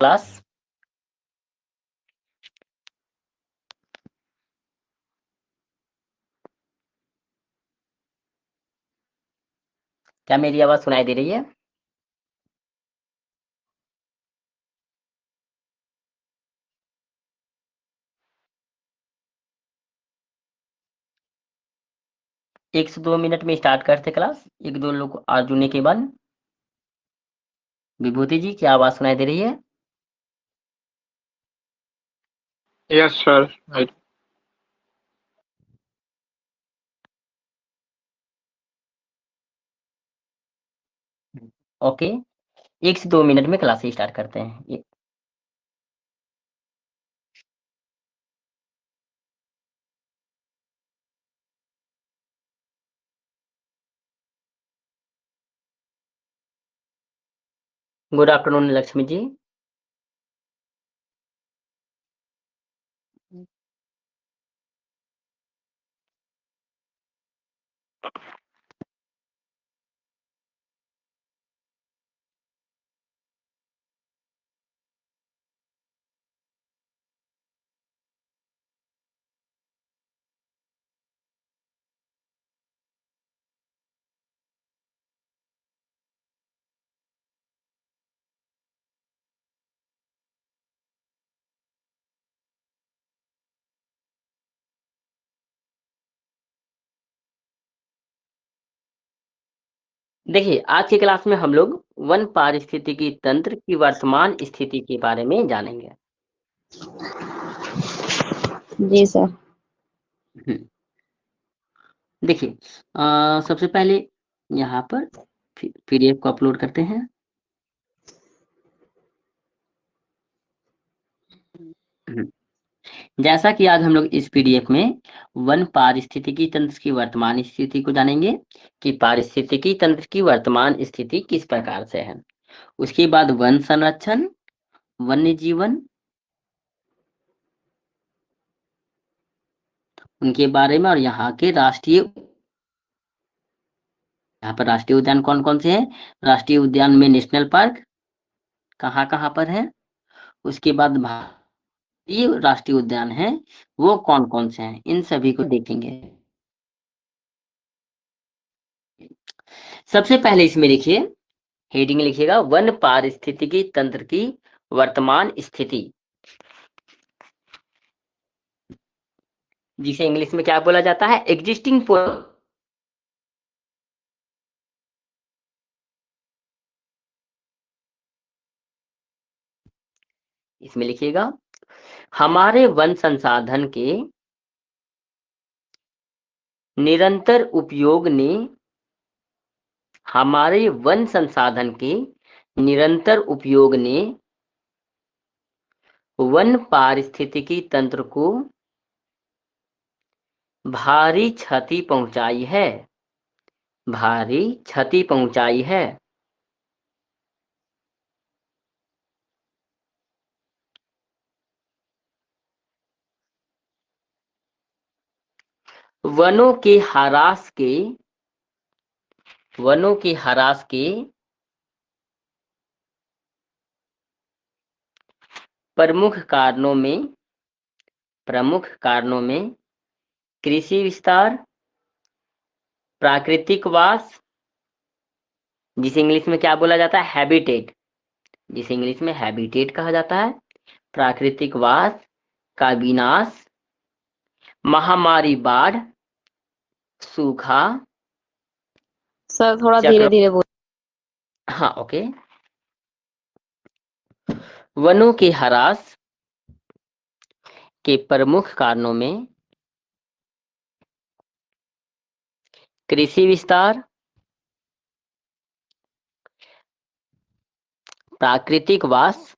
Class. क्या मेरी आवाज सुनाई दे रही है? एक से 2 मिनट में स्टार्ट करते क्लास, एक दो लोग आ जुड़ने के बाद। विभूति जी, क्या आवाज सुनाई दे रही है? Yes, sir. Right. ओके, 1 से 2 मिनट में क्लास स्टार्ट करते हैं। Good afternoon Lakshmi ji. देखिए, आज की क्लास में हम लोग वन पारिस्थितिकी तंत्र की वर्तमान स्थिति के बारे में जानेंगे। जी सर। देखिए, सबसे पहले यहाँ पर पीडीएफ को अपलोड करते हैं। जैसा कि आज हम लोग इस पीडीएफ में वन पारिस्थितिकी तंत्र की वर्तमान स्थिति को जानेंगे कि पारिस्थितिकी तंत्र की वर्तमान स्थिति किस प्रकार से है। उसके बाद वन संरक्षण, वन्य जीवन, उनके बारे में, और यहाँ पर राष्ट्रीय उद्यान कौन कौन से हैं। राष्ट्रीय उद्यान में नेशनल पार्क कहाँ कहाँ पर है। उसके बाद भारतीय राष्ट्रीय उद्यान है, वो कौन कौन से हैं, इन सभी को देखेंगे। सबसे पहले इसमें लिखिए, हेडिंग लिखिएगा वन पारिस्थितिकी तंत्र की वर्तमान स्थिति, जिसे इंग्लिश में क्या बोला जाता है, एग्जिस्टिंग। इसमें लिखिएगा हमारे वन संसाधन के निरंतर उपयोग ने हमारे वन संसाधन के निरंतर उपयोग ने वन पारिस्थितिकी तंत्र को भारी क्षति पहुंचाई है, भारी क्षति पहुंचाई है। वनों के ह्रास के प्रमुख कारणों में कृषि विस्तार, प्राकृतिक वास, जिसे इंग्लिश में क्या बोला जाता है, हैबिटेट, जिसे इंग्लिश में हैबिटेट कहा जाता है, प्राकृतिक वास का विनाश, महामारी, बाढ़, सूखा। सर थोड़ा धीरे धीरे बोल। हाँ, ओके। वनों के ह्रास के प्रमुख कारणों में कृषि विस्तार, प्राकृतिक वास,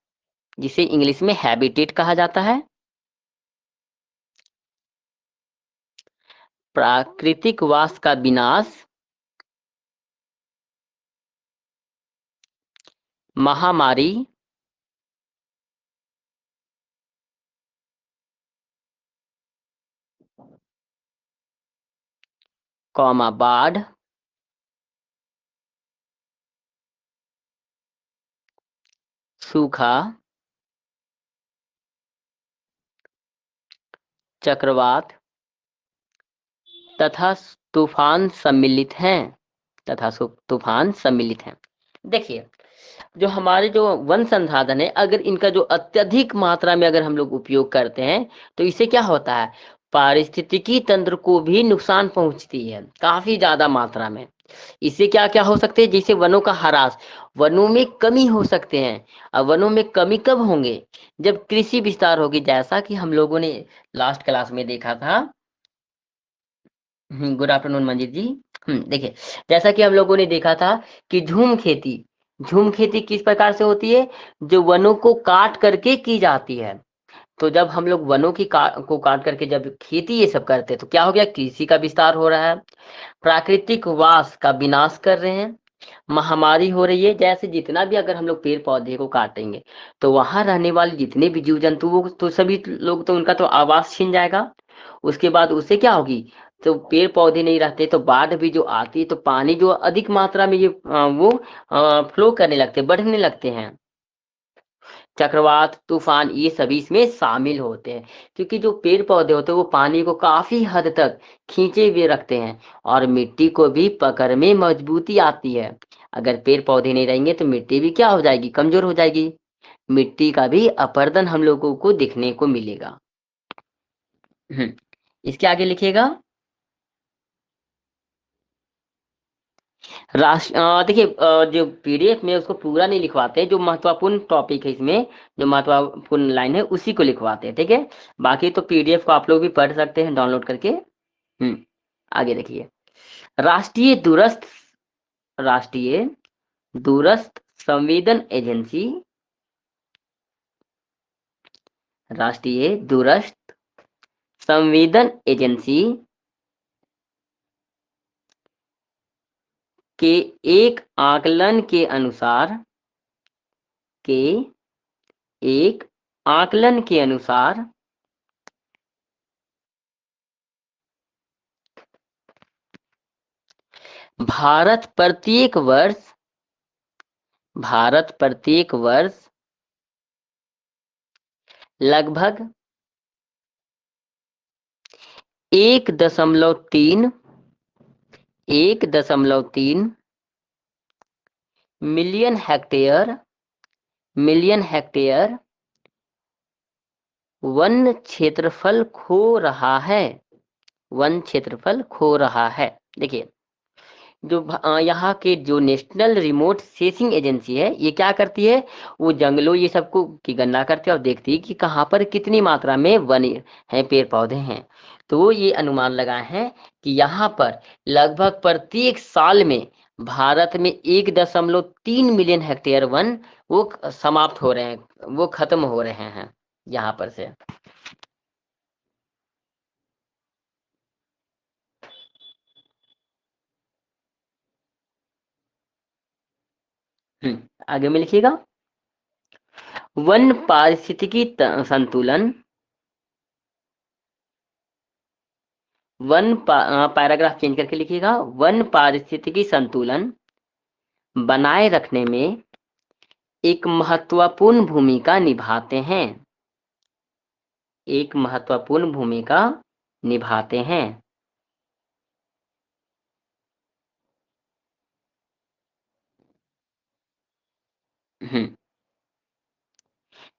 जिसे इंग्लिश में हैबिटेट कहा जाता है, प्राकृतिक वास का विनाश, महामारी, बाढ़, सूखा, चक्रवात तथा तूफान सम्मिलित हैं, तूफान सम्मिलित हैं। देखिए, जो हमारे जो वन संसाधन है, अगर इनका जो अत्यधिक मात्रा में अगर हम लोग उपयोग करते हैं तो इससे क्या होता है, पारिस्थितिकी तंत्र को भी नुकसान पहुंचती है काफी ज्यादा मात्रा में। इससे क्या क्या हो सकते हैं, जैसे वनों का ह्रास, वनों में कमी हो सकते हैं। अब वनों में कमी कब होंगे, जब कृषि विस्तार होगी, जैसा कि हम लोगों ने लास्ट क्लास में देखा था। गुड आफ्टरनून मंजीत जी। देखिए, जैसा कि हम लोगों ने देखा था कि झूम खेती किस प्रकार से होती है, जो वनों को काट करके की जाती है। तो जब हम लोग वनों को काट करके जब खेती ये सब करते हैं तो क्या हो गया, कृषि का विस्तार हो रहा है, प्राकृतिक वास का विनाश कर रहे हैं, महामारी हो रही है। जैसे जितना भी अगर हम लोग पेड़ पौधे को काटेंगे तो वहां रहने वाले जितने भी जीव जंतु वो तो सभी लोग तो उनका तो आवास छिन जाएगा। उसके बाद उससे क्या होगी, तो पेड़ पौधे नहीं रहते तो बाढ़ भी जो आती है तो पानी जो अधिक मात्रा में ये वो फ्लो करने लगते, बढ़ने लगते हैं। चक्रवात तूफान ये सभी इसमें शामिल होते हैं, क्योंकि जो पेड़ पौधे होते हैं वो पानी को काफी हद तक खींचे हुए रखते हैं और मिट्टी को भी पकड़ में मजबूती आती है। अगर पेड़ पौधे नहीं रहेंगे तो मिट्टी भी क्या हो जाएगी, कमजोर हो जाएगी। मिट्टी का भी अपरदन हम लोगों को दिखने को मिलेगा। इसके आगे लिखिएगा, देखिए, जो पीडीएफ में उसको पूरा नहीं लिखवाते, जो महत्वपूर्ण टॉपिक है इसमें, जो महत्वपूर्ण लाइन है उसी को लिखवाते हैं, ठीक है। बाकी तो पीडीएफ को आप लोग भी पढ़ सकते हैं डाउनलोड करके। आगे देखिए, राष्ट्रीय दूरस्थ राष्ट्रीय दूरस्थ संवेदन एजेंसी, राष्ट्रीय दूरस्थ संवेदन एजेंसी के एक आकलन के अनुसार भारत प्रत्येक वर्ष लगभग 1.3 मिलियन हेक्टेयर वन क्षेत्रफल खो रहा है। देखिए, जो यहाँ के जो नेशनल रिमोट सेंसिंग एजेंसी है, ये क्या करती है, वो जंगलों ये सबको की गणना करती है और देखती है कि कहाँ पर कितनी मात्रा में वन है, पेड़ पौधे हैं। तो वो ये अनुमान लगाए हैं कि यहाँ पर लगभग प्रत्येक साल में भारत में 1.3 मिलियन हेक्टेयर वन वो समाप्त हो रहे हैं, वो खत्म हो रहे हैं यहाँ पर से। आगे में लिखिएगा, वन पारिस्थितिकी संतुलन, पैराग्राफ चेंज करके लिखिएगा, वन पारिस्थितिकी संतुलन बनाए रखने में एक महत्वपूर्ण भूमिका निभाते हैं,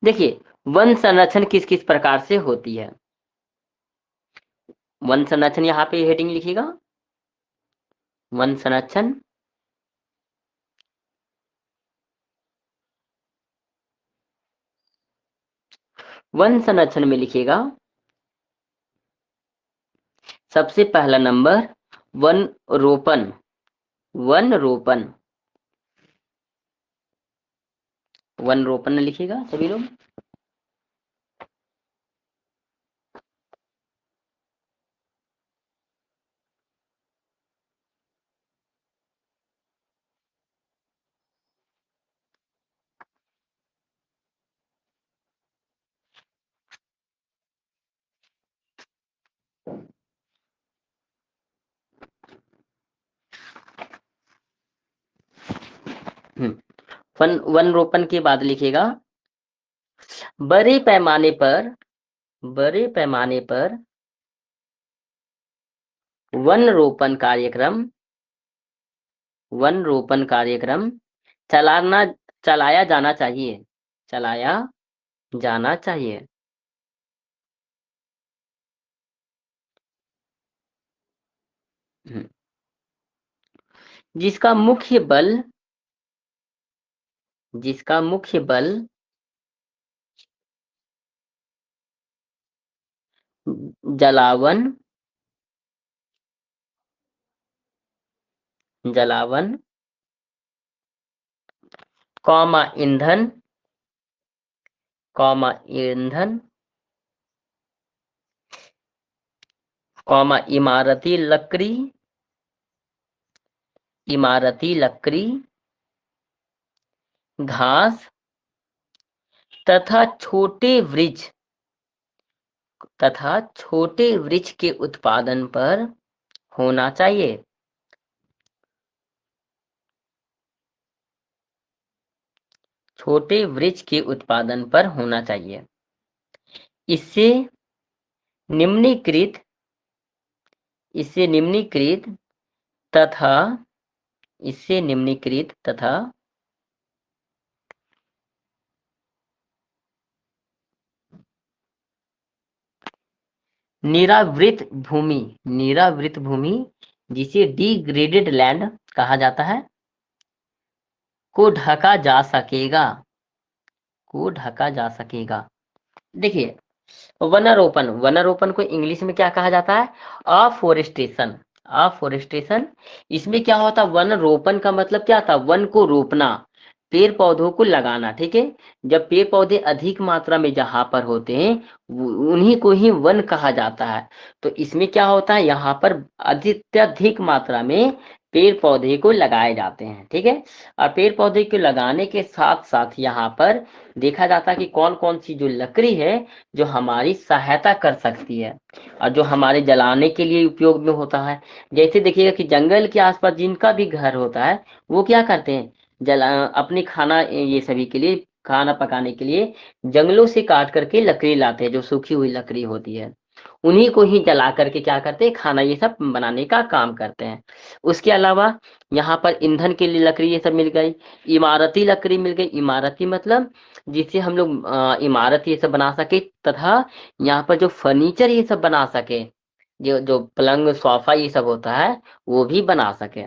देखिए, वन संरक्षण किस किस प्रकार से होती है, वन संरक्षण यहाँ पे हेडिंग लिखिएगा, वन संरक्षण में लिखिएगा, सबसे पहला नंबर वन रोपण, लिखिएगा सभी लोग। वन रोपण के बाद लिखिएगा, बड़े पैमाने पर वन रोपण कार्यक्रम चलाया जाना चाहिए। चलाया जाना चाहिए। जिसका मुख्य बल जलावन कौमा ईंधन कौमा इमारती लकड़ी घास तथा छोटे वृक्ष के उत्पादन पर होना चाहिए। छोटे वृक्ष के उत्पादन पर होना चाहिए। इससे निम्नीकृत तथा निरावृत भूमि जिसे डिग्रेडेड लैंड कहा जाता है को ढका जा सकेगा। देखिए, वनारोपण को इंग्लिश में क्या कहा जाता है? अफॉरेस्टेशन। इसमें क्या होता? वन रोपण का मतलब क्या था? वन को रोपना, पेड़ पौधों को लगाना। ठीक है, जब पेड़ पौधे अधिक मात्रा में जहां पर होते हैं उन्हीं को ही वन कहा जाता है। तो इसमें क्या होता है? यहाँ पर अत्यधिक मात्रा में पेड़ पौधे को लगाए जाते हैं। ठीक है, और पेड़ पौधे को लगाने के साथ साथ यहाँ पर देखा जाता है कि कौन कौन सी जो लकड़ी है जो हमारी सहायता कर सकती है और जो हमारे जलाने के लिए उपयोग में होता है। जैसे देखिएगा कि जंगल के आसपास जिनका भी घर होता है वो क्या करते हैं? अपने खाना ये सभी के लिए, खाना पकाने के लिए जंगलों से काट करके लकड़ी लाते हैं, जो सूखी हुई लकड़ी होती है उन्हीं को ही जला करके क्या करते हैं? खाना ये सब बनाने का काम करते हैं। उसके अलावा यहाँ पर ईंधन के लिए लकड़ी ये सब मिल गई। इमारती लकड़ी मिल गई। इमारती मतलब जिससे हम लोग इमारत ये सब बना सके तथा यहाँ पर जो फर्नीचर ये सब बना सके, जो जो पलंग सोफा ये सब होता है वो भी बना सके।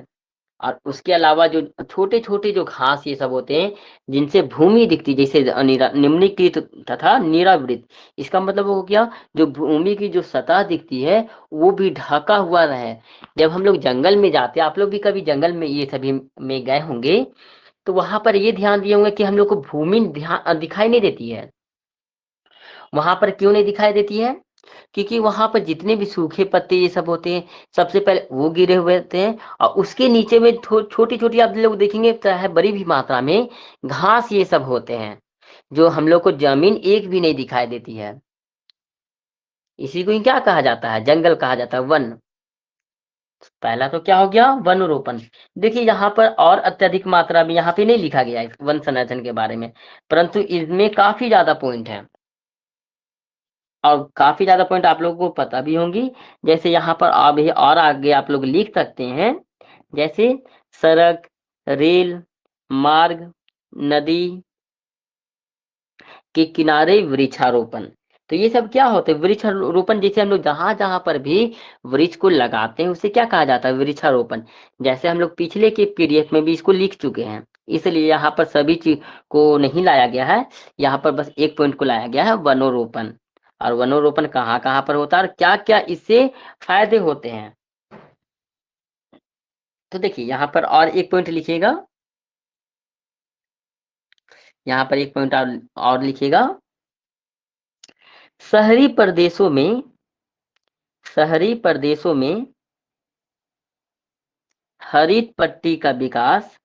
और उसके अलावा जो छोटे छोटे जो घास ये सब होते हैं जिनसे भूमि दिखती, जैसे निम्नीकृत तथा निरावृत, इसका मतलब वो क्या? जो भूमि की जो सतह दिखती है वो भी ढका हुआ रहे। जब हम लोग जंगल में जाते हैं, आप लोग भी कभी जंगल में ये सभी में गए होंगे, तो वहां पर ये ध्यान दिए होंगे कि हम लोग को भूमि दिखाई नहीं देती है। वहां पर क्यों नहीं दिखाई देती है? क्योंकि वहां पर जितने भी सूखे पत्ते ये सब होते हैं सबसे पहले वो गिरे हुए होते हैं, और उसके नीचे में छोटी छोटी आप लोग देखेंगे चाहे बड़ी भी मात्रा में घास ये सब होते हैं, जो हम लोग को जमीन एक भी नहीं दिखाई देती है। इसी को ही क्या कहा जाता है? जंगल कहा जाता है, वन। पहला तो क्या हो गया? वन रोपण। देखिए यहाँ पर और अत्यधिक मात्रा में यहाँ पे नहीं लिखा गया है वन संरक्षण के बारे में, परंतु इसमें काफी ज्यादा पॉइंट है और काफी ज्यादा पॉइंट आप लोगों को पता भी होंगी। जैसे यहाँ पर अभी और आगे आप लोग लिख सकते हैं, जैसे सड़क, रेल मार्ग, नदी के किनारे वृक्षारोपण। तो ये सब क्या होते हैं? वृक्षारोपण। जैसे हम लोग जहां जहां पर भी वृक्ष को लगाते हैं उसे क्या कहा जाता है? वृक्षारोपण। जैसे हम लोग पिछले के पीडीएफ में भी इसको लिख चुके हैं, इसलिए यहाँ पर सभी चीज को नहीं लाया गया है। यहाँ पर बस एक पॉइंट को लाया गया है, वनोरोपण। और वनोरोपण कहाँ कहाँ पर होता है और क्या क्या इससे फायदे होते हैं। तो देखिए यहाँ पर और एक पॉइंट लिखिएगा, यहाँ पर एक पॉइंट और लिखिएगा। शहरी प्रदेशों में हरित पट्टी का विकास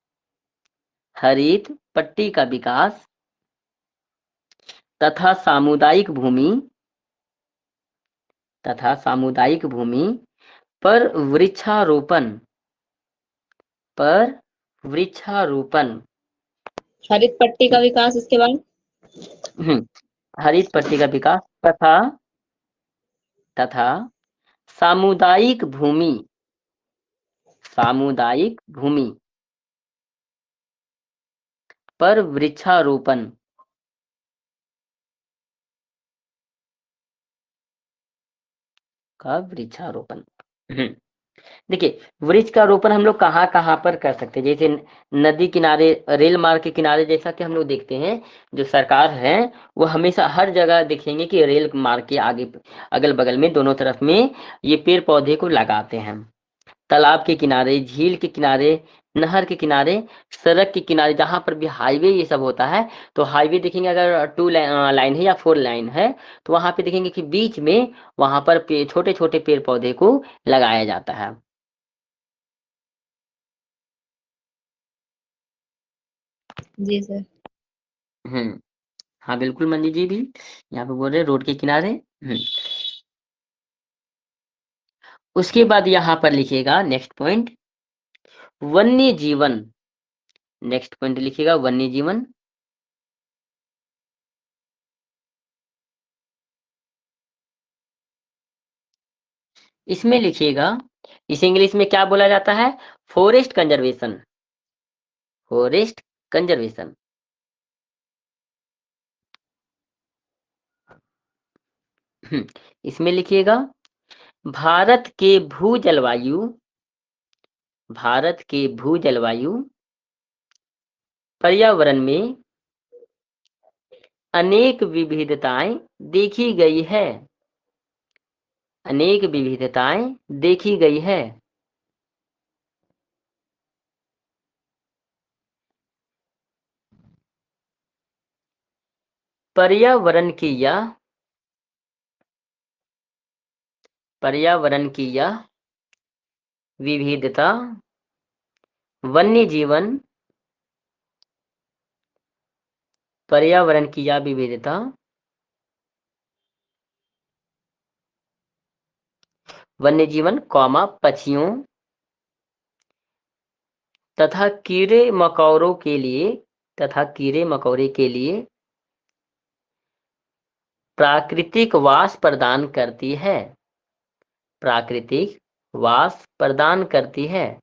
तथा सामुदायिक भूमि पर वृक्षारोपण हरित पट्टी का विकास, इसके बाद हरित पट्टी का विकास तथा सामुदायिक भूमि सामुदायिक भूमि पर वृक्षारोपण का वृक्षारोपण। देखिए, वृक्ष का रोपण हम लोग कहाँ कहाँ पर कर सकते हैं, जैसे नदी किनारे, रेल मार्ग के किनारे, जैसा कि हम लोग देखते हैं जो सरकार है वो हमेशा हर जगह देखेंगे कि रेल मार्ग के आगे अगल बगल में दोनों तरफ में ये पेड़ पौधे को लगाते हैं। तालाब के किनारे, झील के किनारे, नहर के किनारे, सड़क के किनारे, जहां पर भी हाईवे ये सब होता है, तो हाईवे देखेंगे अगर 2 लाइन है या 4 लाइन है, तो वहां पे देखेंगे कि बीच में वहां पर छोटे छोटे पेड़ पौधे को लगाया जाता है। जी सर। हाँ बिल्कुल, मंदिर जी भी यहाँ पे बोल रहे रोड के किनारे। उसके बाद यहाँ पर लिखिएगा नेक्स्ट पॉइंट, वन्य जीवन। नेक्स्ट पॉइंट लिखिएगा वन्य जीवन। इसमें लिखिएगा, इसे इंग्लिश में क्या बोला जाता है, फॉरेस्ट कंजर्वेशन। Forest conservation. इसमें लिखिएगा, भारत के भू जलवायु, भारत के भू जलवायु पर्यावरण में अनेक विविधताएं देखी गई है। अनेक विविधताएं देखी गई है। पर्यावरण की यह विविधता वन्य जीवन, पर्यावरण की यह विविधता वन्य जीवन कौमा पक्षियों तथा कीड़े मकोड़ों के लिए प्राकृतिक वास प्रदान करती है। प्राकृतिक वास प्रदान करती है।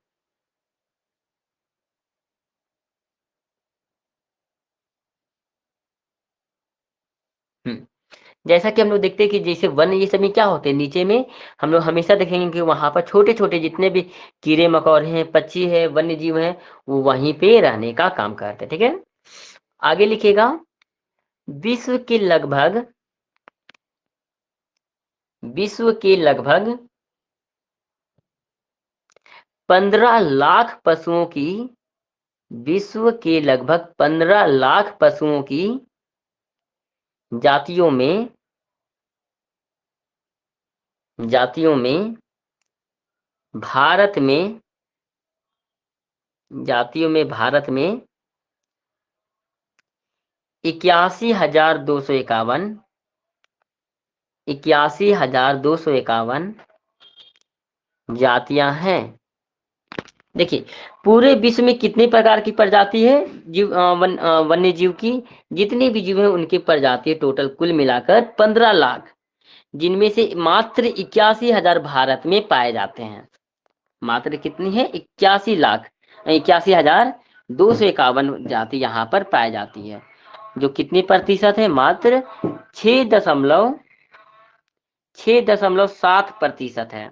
जैसा कि हम लोग देखते हैं कि जैसे वन ये सब में क्या होते हैं, नीचे में हम लोग हमेशा देखेंगे कि वहां पर छोटे छोटे जितने भी कीड़े मकोड़े हैं, पक्षी है, वन्य जीव हैं, वो वहीं पे रहने का काम करते हैं। ठीक है, आगे लिखिएगा, विश्व के लगभग 15 लाख पशुओं की, विश्व के लगभग 15 लाख पशुओं की जातियों में भारत में 81,251 जातियां हैं। देखिए, पूरे विश्व में कितने प्रकार की प्रजाति है वन्य जीव की, जितने भी जीव हैं उनकी प्रजाति टोटल कुल मिलाकर 15 लाख, जिनमें से मात्र 81,000 भारत में पाए जाते हैं। मात्र कितनी है, 81,251 जाति यहाँ पर पाई जाती है, जो कितनी प्रतिशत है, मात्र 6.7% है,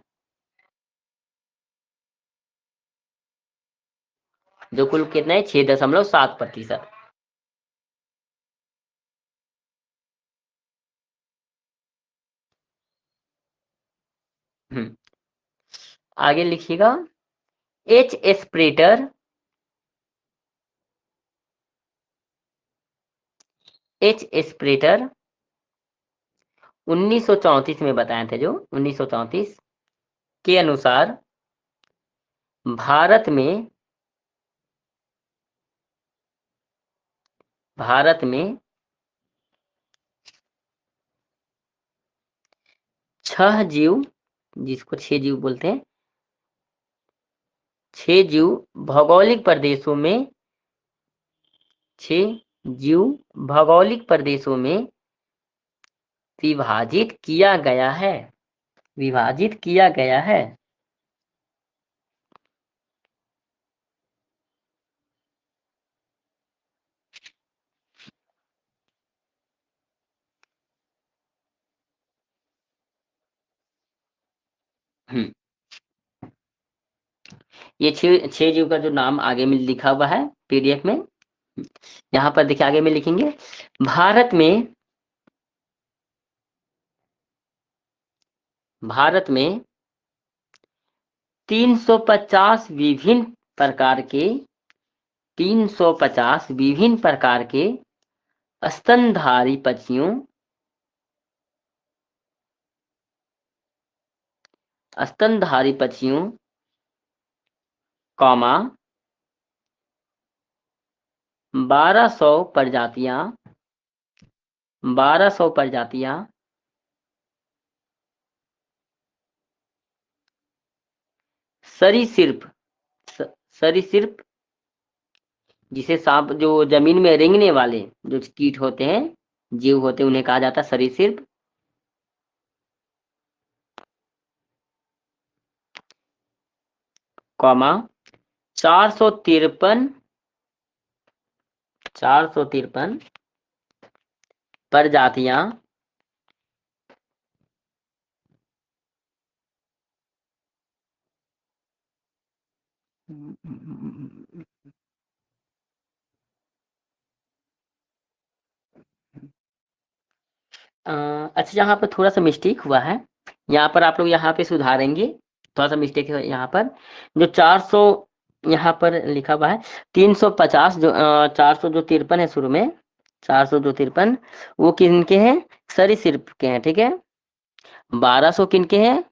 जो कुल कितना है, 6.7%। आगे लिखिएगा, एच एस्प्रेटर 1934 में बताए थे, जो 1934 के अनुसार भारत में 6 जीव, जिसको 6 जीव बोलते हैं, 6 जीव भौगोलिक प्रदेशों में 6 जीव भौगोलिक प्रदेशों में विभाजित किया गया है। ये छह जीव का जो नाम आगे में लिखा हुआ है पीडीएफ में, यहाँ पर देखिए आगे में लिखेंगे। भारत में 350 विभिन्न प्रकार के स्तनधारी पक्षियों, कॉमा 1200 प्रजातियां सरीसृप जिसे सांप, जो जमीन में रेंगने वाले जो कीट होते हैं, जीव होते हैं, उन्हें कहा जाता है सरीसृप, कॉमा 453 प्रजातियां अच्छा, यहाँ पर थोड़ा सा मिस्टेक हुआ है, यहाँ पर आप लोग यहाँ पे सुधारेंगे, थोड़ा सा मिस्टेक है यहाँ पर। जो 400 यहाँ पर लिखा हुआ है, 350 जो 400 जो 53 है शुरू में, 400 जो 53 वो किनके हैं? सरीसृप के हैं, ठीक है। 1200 किनके हैं?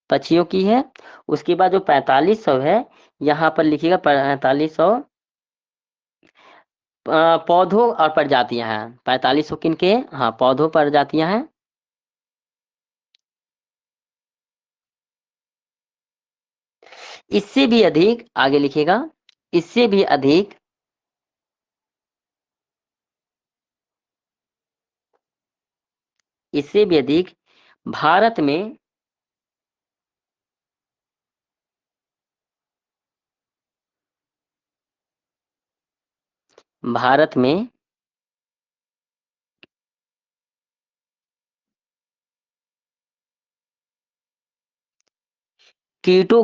पक्षियों की है। उसके बाद जो 4500 है, यहाँ पर लिखिएगा 4500 पौधों और प्रजातियां हैं। 4500 किनके हैं? हाँ, पौधों प्रजातियां हैं। इससे भी अधिक आगे लिखिएगा, इससे भी अधिक भारत में कीटों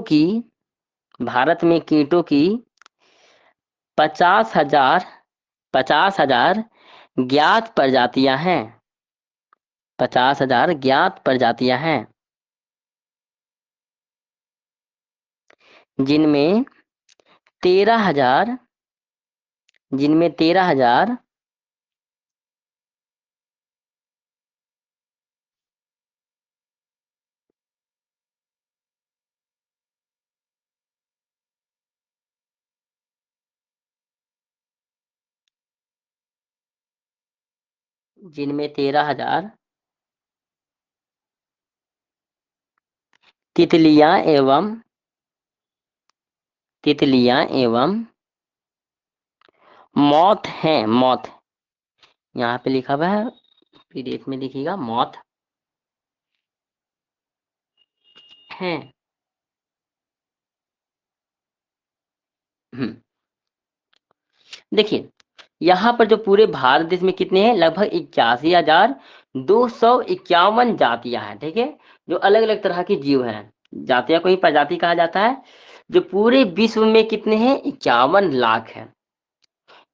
की 50,000 ज्ञात प्रजातियां हैं। 50,000 ज्ञात प्रजातियां हैं, जिनमें 13,000 तितलियां एवं मौत हैं। मौत यहाँ पे लिखा हुआ है, पीडीएफ में लिखिएगा, मौत हैं। देखिए यहाँ पर जो पूरे भारत देश में कितने हैं? लगभग 81,251 जातियां हैं, ठीक है, जो अलग अलग तरह के जीव हैं। जातियां को ही प्रजाति कहा जाता है। जो पूरे विश्व में कितने हैं? 51 लाख हैं,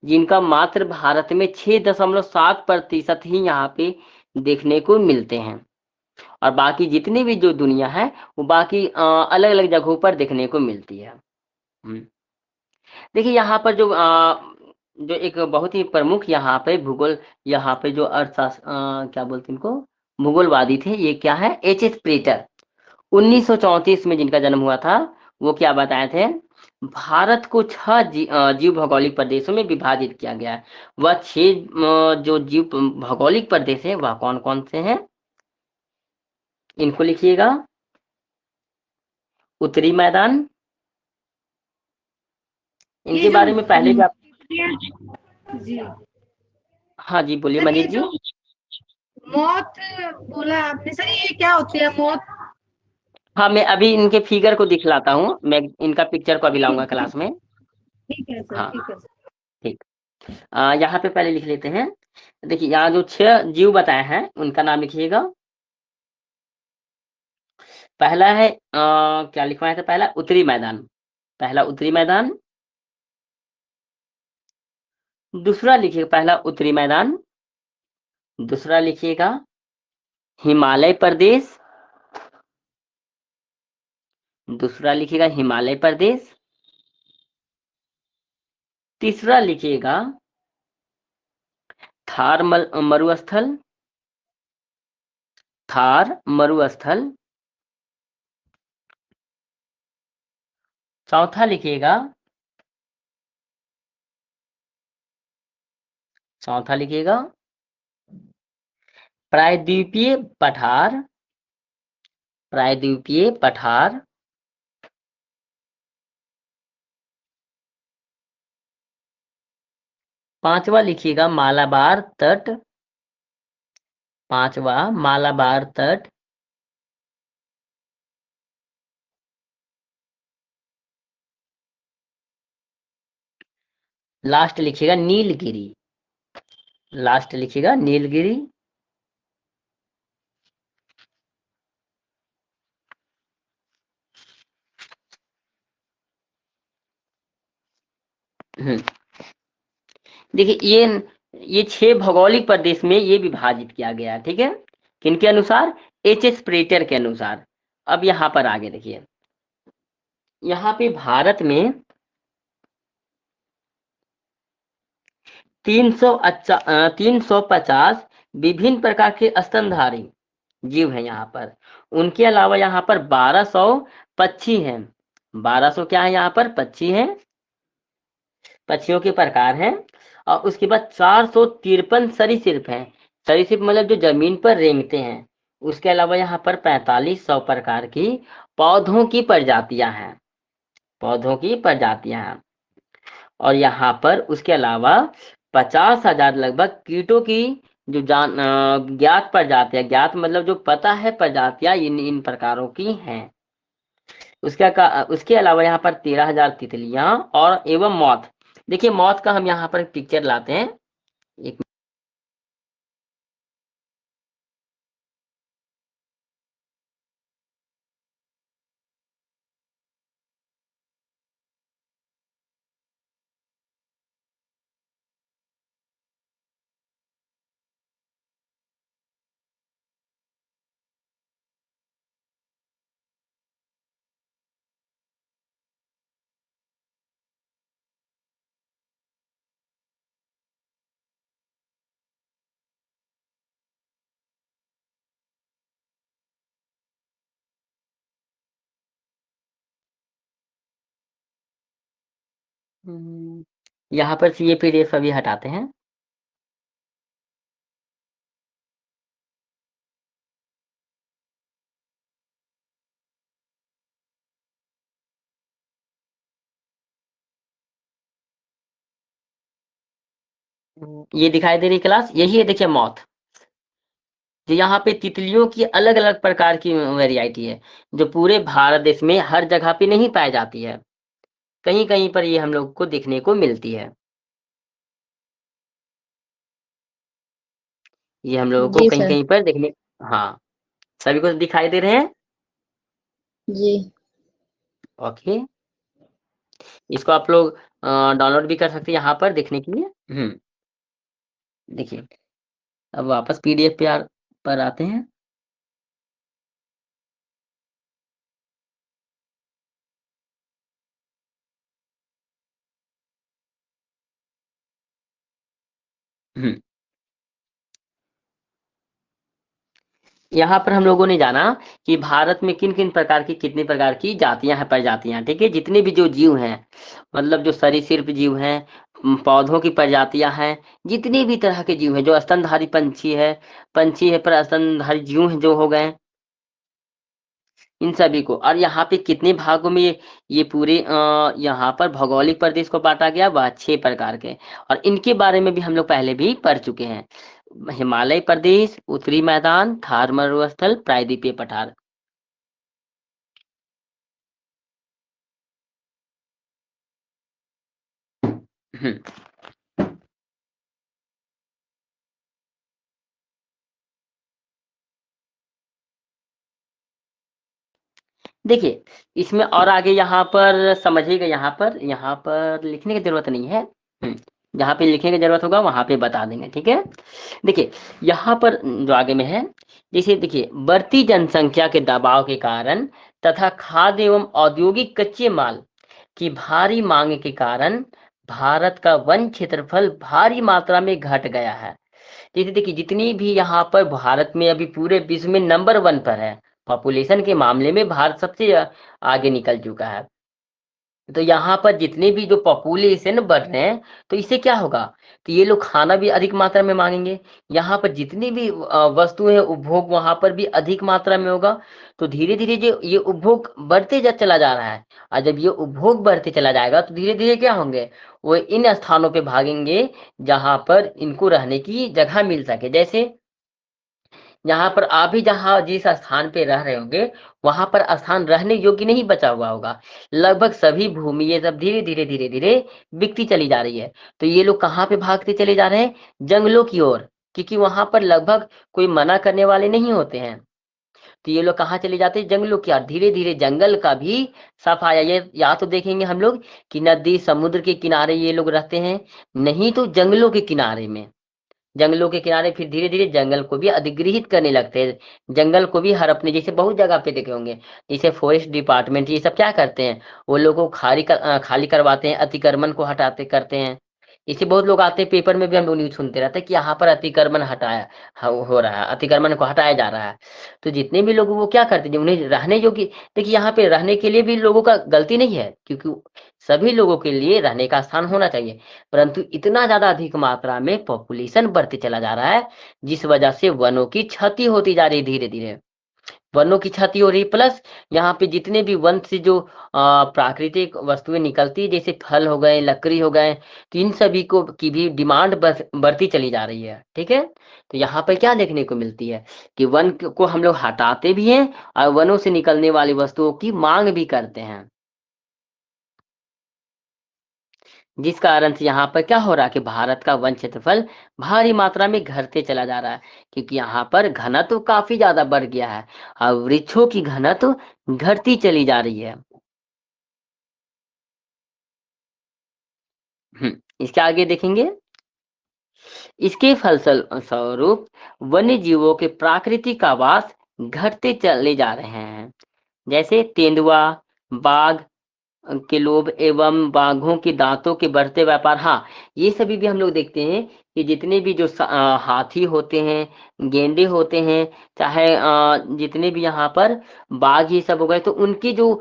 जिनका मात्र भारत में 6.7% ही यहाँ पे देखने को मिलते हैं, और बाकी जितने भी जो दुनिया है वो बाकी अलग अलग जगहों पर देखने को मिलती है। देखिए यहाँ पर जो एक बहुत ही प्रमुख यहाँ पे भूगोल, यहाँ पे जो क्या बोलते हैं इनको, भूगोलवादी थे, ये क्या है? एच प्रेटर। 1934 में जिनका जन्म हुआ था, वो क्या बताए थे? भारत को 6 जीव भौगोलिक प्रदेशों में विभाजित किया गया है। वह 6 जो जीव भौगोलिक प्रदेश है वह कौन कौन से हैं? इनको लिखिएगा। उत्तरी मैदान, इनके बारे में पहले भी आप, जी, हाँ जी बोलिए सर ये मनीष जी। जो मौत बोला आपने, सर ये क्या होती है मौत? हाँ, मैं अभी इनके फिगर को दिखलाता हूँ, मैं इनका पिक्चर को अभी लाऊंगा क्लास में। ठीक है सर, हाँ ठीक है सर। ठीक। यहाँ पे पहले लिख लेते हैं। देखिए यहाँ जो 6 जीव बताए हैं उनका नाम लिखिएगा। पहला है क्या लिखवाया था? पहला उत्तरी मैदान, पहला उत्तरी मैदान। दूसरा लिखिएगा, पहला उत्तरी मैदान। दूसरा लिखिएगा हिमालय प्रदेश। दूसरा लिखिएगा हिमालय प्रदेश। तीसरा लिखिएगा थार मरुस्थल। थार मरुस्थल। चौथा लिखिएगा, चौथा लिखिएगा प्रायद्वीपीय पठार। प्रायद्वीपीय पठार। पांचवा लिखिएगा मालाबार तट। पांचवा मालाबार तट। लास्ट लिखिएगा नीलगिरी। लास्ट लिखिएगा नीलगिरी। देखिए ये 6 भौगोलिक प्रदेश में ये विभाजित किया गया है, ठीक है। किनके अनुसार? एच.एस. प्रेटर के अनुसार। अब यहाँ पर आगे देखिए, यहाँ पे भारत में 350 विभिन्न प्रकार के स्तनधारी जीव हैं यहाँ पर। उनके अलावा यहाँ पर 1200 पक्षी हैं। 1200 क्या है? यहाँ पर पक्षी हैं, पक्षियों के प्रकार हैं। और उसके बाद 453 सरीसृप हैं। सरीसृप मतलब जो जमीन पर रेंगते हैं। उसके अलावा यहाँ पर 4500 प्रकार की पौधों की प्रजातियां हैं। पौधों की प्रजातियां हैं। और यहाँ पर उसके अलावा 50,000 लगभग कीटों की जो ज्ञात प्रजातियां, ज्ञात मतलब जो पता है प्रजातियां इन प्रकारों की हैं। उसके अलावा यहाँ पर 13,000 तितलियां और एवं मौत। देखिए मौत का हम यहाँ पर पिक्चर लाते हैं। एक यहाँ पर से ये पीडीएफ अभी हटाते हैं। ये दिखाई दे रही क्लास, यही है देखिए मौत। जो यहाँ पे तितलियों की अलग अलग प्रकार की वेराइटी है, जो पूरे भारत देश में हर जगह पे नहीं पाई जाती है। कहीं कहीं पर ये हम लोग को देखने को मिलती है। ये हम लोगों को जी कहीं सर। कहीं पर देखने। हाँ, सभी को दिखाई दे रहे हैं? जी। ओके, इसको आप लोग डाउनलोड भी कर सकते हैं यहाँ पर देखने के लिए। देखिए, अब वापस पीडीएफ पर आते हैं। यहाँ पर हम लोगों ने जाना कि भारत में किन किन प्रकार की, कितनी प्रकार की जातियां हैं, प्रजातियां, ठीक है। जितने भी जो जीव हैं, मतलब जो सरीसृप जीव हैं, पौधों की प्रजातियां हैं, जितने भी तरह के जीव हैं, जो स्तनधारी पंछी है पर स्तनधारी जीव हैं जो हो गए, इन सभी को। और यहाँ पे कितने भागों में ये पूरे यहाँ पर भौगोलिक प्रदेश को बांटा गया, वह 6 प्रकार के। और इनके बारे में भी हम लोग पहले भी पढ़ चुके हैं। हिमालय प्रदेश, उत्तरी मैदान, थार मरुस्थल, प्रायद्वीपीय पठार। हम्म, देखिए इसमें और आगे यहाँ पर समझिएगा, यहाँ पर लिखने की जरूरत नहीं है। जहाँ पे लिखने की जरूरत होगा वहां पे बता देंगे, ठीक है। देखिए यहाँ पर जो आगे में है, जैसे देखिए बढ़ती जनसंख्या के दबाव के कारण तथा खाद्य एवं औद्योगिक कच्चे माल की भारी मांग के कारण भारत का वन क्षेत्रफल भारी मात्रा में घट गया है। जैसे देखिए जितनी भी यहाँ पर भारत में अभी पूरे विश्व में नंबर 1 पर है, पॉपुलेशन के मामले में भारत सबसे आगे निकल चुका है। तो यहाँ पर जितने भी जो पॉपुलेशन बढ़ रहे हैं, तो इससे क्या होगा, तो ये लोग खाना भी अधिक मात्रा में मांगेंगे। यहाँ पर जितनी भी वस्तुएं उपभोग वहां पर भी अधिक मात्रा में होगा। तो धीरे धीरे जो ये उपभोग बढ़ते चला जा रहा है, और जब ये उपभोग बढ़ते चला जाएगा तो धीरे धीरे क्या होंगे, वो इन स्थानों पे भागेंगे जहां पर इनको रहने की जगह मिल सके। जैसे यहाँ पर आप भी जहाँ जिस स्थान पे रह रहे होंगे, वहां पर स्थान रहने योग्य नहीं बचा हुआ होगा। लगभग सभी भूमि ये सब धीरे धीरे धीरे धीरे बिकती चली जा रही है। तो ये लोग कहाँ पे भागते चले जा रहे हैं, जंगलों की ओर, क्योंकि वहां पर लगभग कोई मना करने वाले नहीं होते हैं। तो ये लोग कहाँ चले जाते हैं, जंगलों की ओर। धीरे धीरे जंगल का भी सफाया, ये या तो देखेंगे हम लोग कि नदी समुद्र के किनारे ये लोग रहते हैं, नहीं तो जंगलों के किनारे में। जंगलों के किनारे फिर धीरे धीरे जंगल को भी अधिग्रहित करने लगते हैं। जंगल को भी हर अपने, जैसे बहुत जगह पे देखे होंगे, जैसे फॉरेस्ट डिपार्टमेंट ये सब क्या करते हैं, वो लोगों को खाली करवाते हैं, अतिक्रमण को हटाते करते हैं। इसे बहुत लोग आते हैं, पेपर में भी हम लोग न्यूज सुनते रहते हैं कि यहाँ पर अतिक्रमण हो रहा है, अतिक्रमण को हटाया जा रहा है। तो जितने भी लोग वो क्या करते हैं, उन्हें रहने योग्य, देखिए यहाँ पे रहने के लिए भी लोगों का गलती नहीं है, क्योंकि सभी लोगों के लिए रहने का स्थान होना चाहिए। परंतु इतना ज्यादा अधिक मात्रा में पॉपुलेशन बढ़ते चला जा रहा है, जिस वजह से वनों की क्षति होती जा रही है। धीरे धीरे वनों की क्षति हो रही, प्लस यहाँ पे जितने भी वन से जो प्राकृतिक वस्तुएं निकलती, जैसे फल हो गए, लकड़ी हो गए, तो इन सभी को की भी डिमांड बढ़ती चली जा रही है, ठीक है। तो यहाँ पर क्या देखने को मिलती है कि वन को हम लोग हटाते भी हैं और वनों से निकलने वाली वस्तुओं की मांग भी करते हैं, जिस कारण से यहाँ पर क्या हो रहा है कि भारत का वन क्षेत्रफल भारी मात्रा में घटते चला जा रहा है, क्योंकि यहाँ पर घनत्व काफी ज्यादा बढ़ गया है और वृक्षों की घनत्व घटती चली जा रही है। इसके आगे देखेंगे, इसके फलस्वरूप वन्य जीवों के प्राकृतिक आवास घटते चले जा रहे हैं। जैसे तेंदुआ, बाघ के लोभ एवं बाघों के दांतों के बढ़ते व्यापार, हाँ ये सभी भी हम लोग देखते हैं कि जितने भी जो हाथी होते हैं, गेंडे होते हैं, चाहे जितने भी यहाँ पर बाघ ये सब हो गए, तो उनकी जो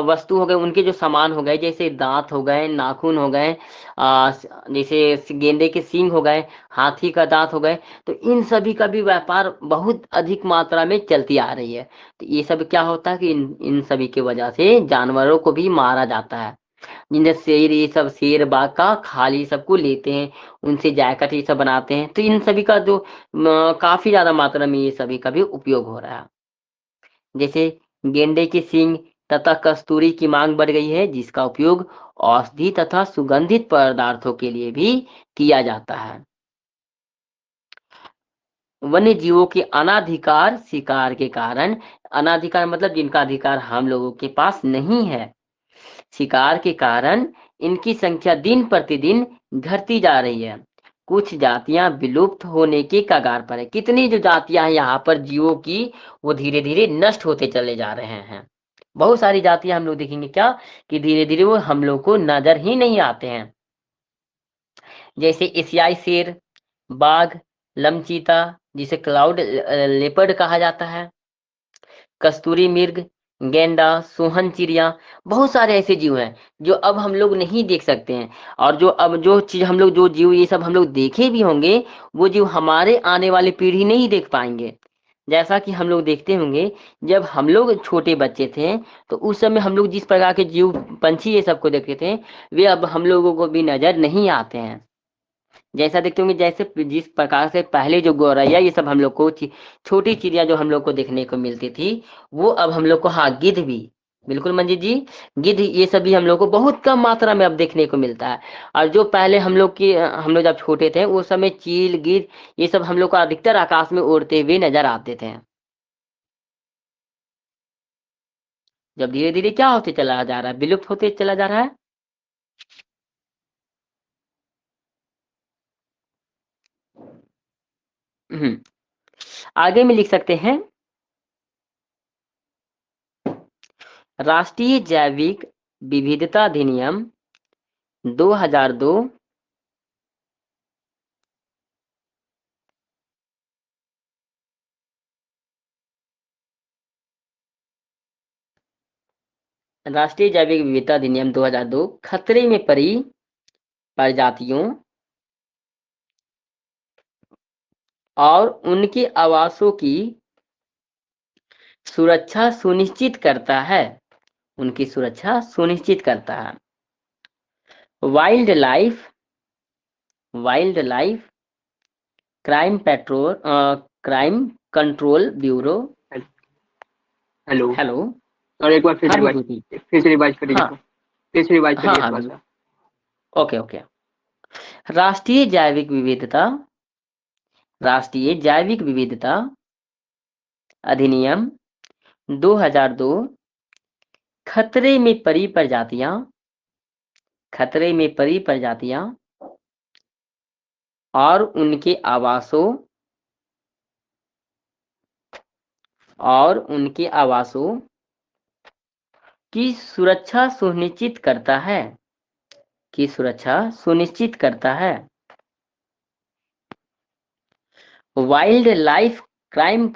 वस्तु हो गए, उनके जो सामान हो गए, जैसे दांत हो गए, नाखून हो गए, जैसे गेंडे के सींग हो गए, हाथी का दांत हो गए, तो इन सभी का भी व्यापार बहुत अधिक मात्रा में चलती आ रही है। तो ये सब क्या होता है कि इन सभी की वजह से जानवरों को भी मारा जाता है। जिनसे शेर, ये सब शेर बाघ का खाल ये सबको लेते हैं, उनसे जैकेट ये सब बनाते हैं। तो इन सभी का जो काफी ज्यादा मात्रा में ये सभी का भी उपयोग हो रहा है। जैसे गेंडे के सींग तथा कस्तूरी की मांग बढ़ गई है, जिसका उपयोग औषधि तथा सुगंधित पदार्थों के लिए भी किया जाता है। वन्य जीवों के अनाधिकार शिकार के कारण, अनाधिकार मतलब जिनका अधिकार हम लोगों के पास नहीं है, शिकार के कारण इनकी संख्या दिन प्रतिदिन घटती जा रही है। कुछ जातियां विलुप्त होने के कगार पर है। कितनी जो जातियां हैं यहाँ पर जीवों की, वो धीरे धीरे नष्ट होते चले जा रहे हैं। बहुत सारी जातियां हम लोग देखेंगे क्या कि धीरे धीरे वो हम लोग को नजर ही नहीं आते हैं। जैसे एशियाई शेर, बाघ, लमचीता जिसे क्लाउड लेपर्ड कहा जाता है, कस्तूरी मृग, गेंडा, सोहन चिड़िया, बहुत सारे ऐसे जीव हैं जो अब हम लोग नहीं देख सकते हैं। और जो अब जो चीज हम लोग, जो जीव ये सब हम लोग देखे भी होंगे, वो जीव हमारे आने वाली पीढ़ी नहीं देख पाएंगे। जैसा कि हम लोग देखते होंगे, जब हम लोग छोटे बच्चे थे, तो उस समय हम लोग जिस प्रकार के जीव पंछी ये सबको देखते थे, वे अब हम लोगों को भी नजर नहीं आते हैं। जैसा देखते होंगे, जैसे जिस प्रकार से पहले जो गौरैया ये सब हम लोग को छोटी चिड़िया जो हम लोग को देखने को मिलती थी, वो अब हम लोग को, हाँ गिद्ध भी, बिल्कुल मंजीत जी, गिद्ध ये सभी हम लोग को बहुत कम मात्रा में अब देखने को मिलता है। और जो पहले हम लोग जब छोटे थे उस समय चील, गिद्ध ये सब हम लोग को अधिकतर आकाश में उड़ते हुए नजर आते थे। जब धीरे धीरे क्या होते चला जा रहा है, विलुप्त होते चला जा रहा है। आगे में लिख सकते हैं, राष्ट्रीय जैविक विविधता अधिनियम 2002 राष्ट्रीय जैविक विविधता अधिनियम 2002 खतरे में पड़ी प्रजातियों और उनके आवासों की सुरक्षा सुनिश्चित करता है, उनकी सुरक्षा सुनिश्चित करता है। Wild life crime control bureau. Hello hello. और एक बार फिर हाँ रिवाइज विभूति। फिर से रिवाइज करिए हाँ इसको, फिर से रिवाइज हाँ करिए हाँ थोड़ा सा। Okay okay. राष्ट्रीय जैविक विविधता अधिनियम 2002 खतरे में पड़ी प्रजातियां और उनके आवासों की सुरक्षा सुनिश्चित करता है। Wild life crime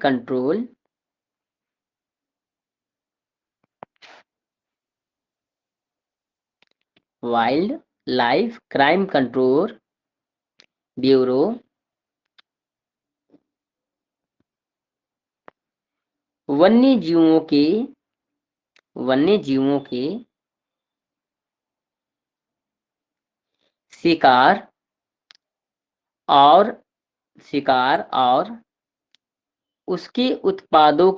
control bureau वन्य जीवों के शिकार और उसके उत्पादों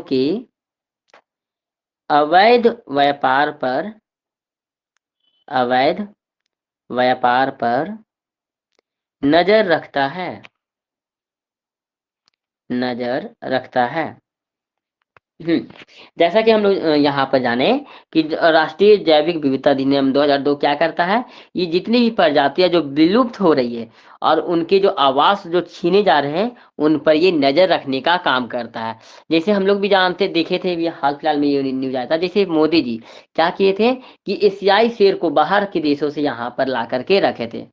के अवैध व्यापार पर नजर रखता है। जैसा कि हम लोग यहाँ पर जाने कि राष्ट्रीय जैविक विविधता अधिनियम 2002 क्या करता है, ये जितनी भी प्रजातियां जो विलुप्त हो रही है और उनके जो आवास जो छीने जा रहे हैं उन पर ये नजर रखने का काम करता है। जैसे हम लोग भी जानते देखे थे, ये हाल फिलहाल में ये न्यूज आया था, जैसे मोदी जी क्या किए थे कि एशियाई शेर को बाहर के देशों से यहाँ पर ला करके रखे थे,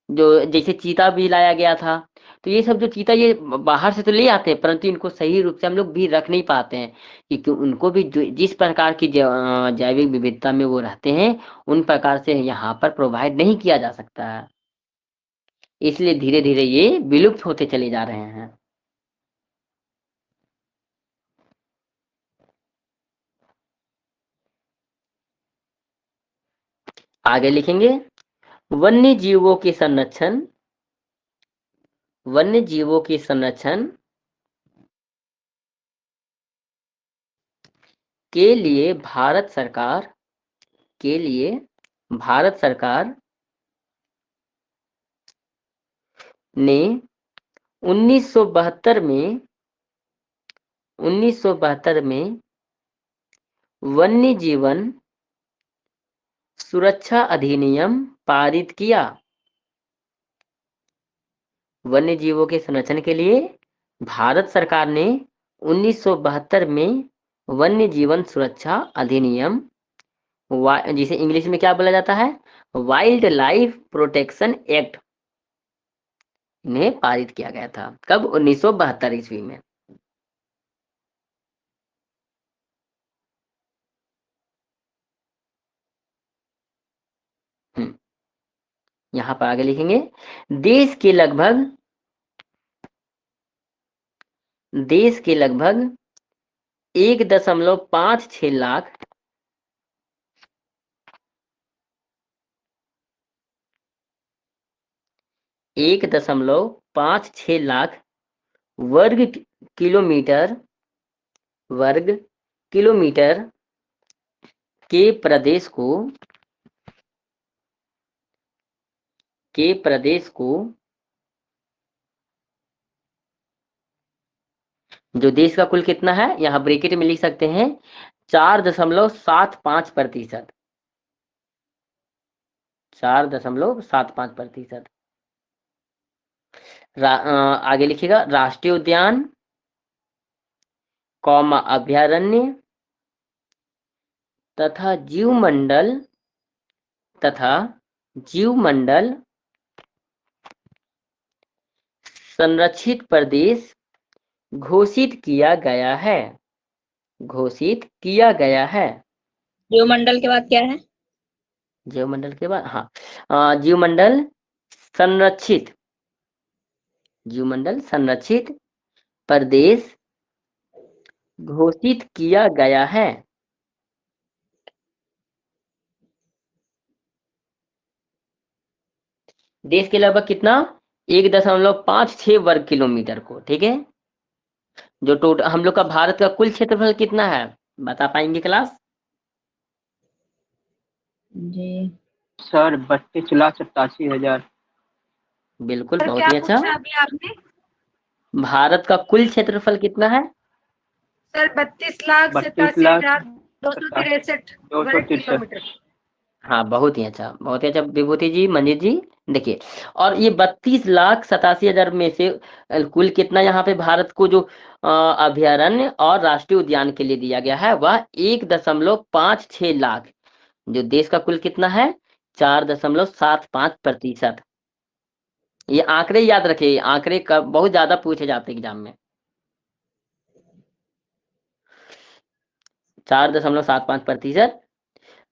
जो जैसे चीता भी लाया गया था। तो ये सब जो चीता ये बाहर से तो ले आते हैं, परंतु इनको सही रूप से हम लोग भी रख नहीं पाते हैं, क्योंकि उनको भी जिस प्रकार की जैविक विविधता में वो रहते हैं उन प्रकार से यहाँ पर प्रोवाइड नहीं किया जा सकता है, इसलिए धीरे धीरे ये विलुप्त होते चले जा रहे हैं। आगे लिखेंगे, वन्य जीवों के संरक्षण के लिए भारत सरकार ने 1972 में वन्य जीवन सुरक्षा अधिनियम पारित किया। वन्य जीवों के संरक्षण के लिए भारत सरकार ने 1972 में वन्य जीवन सुरक्षा अधिनियम, जिसे इंग्लिश में क्या बोला जाता है, वाइल्ड लाइफ प्रोटेक्शन एक्ट, इन्हें पारित किया गया था। कब? 1972 ईस्वी में। यहाँ पर आगे लिखेंगे, देश के लगभग 1.56 लाख 1.56 लाख वर्ग किलोमीटर के प्रदेश को जो देश का कुल कितना है, यहाँ ब्रैकेट में लिख सकते हैं 4.75%। 4.75%। आगे लिखिएगा राष्ट्रीय उद्यान, कौमा अभयारण्य तथा जीवमंडल संरक्षित प्रदेश घोषित किया गया है। जीवमंडल के बाद क्या है? जीवमंडल के बाद, हाँ, जीवमंडल संरक्षित प्रदेश घोषित किया गया है। देश के लगभग कितना, 1.56 वर्ग किलोमीटर को, ठीक है। जो टोटल हम लोग का भारत का कुल क्षेत्रफल कितना है, बता पाएंगे क्लास? जी सर 32,87,000। बिल्कुल, सर बहुत क्या ही अच्छा। पूछा अभी आपने? भारत का कुल क्षेत्रफल कितना है? सर 32,87,263 वर्ग 263। किलोमीटर। हाँ, बहुत ही अच्छा, बहुत ही अच्छा विभूति जी, मंजीत जी। देखिए, और ये 32,87,000 में से कुल कितना यहाँ पे भारत को जो अभयारण्य और राष्ट्रीय उद्यान के लिए दिया गया है वह 1.56 लाख। जो देश का कुल कितना है, 4.75%। ये आंकड़े याद रखिए, ये आंकड़े का बहुत ज्यादा पूछे जाते हैं एग्जाम में। 4.75%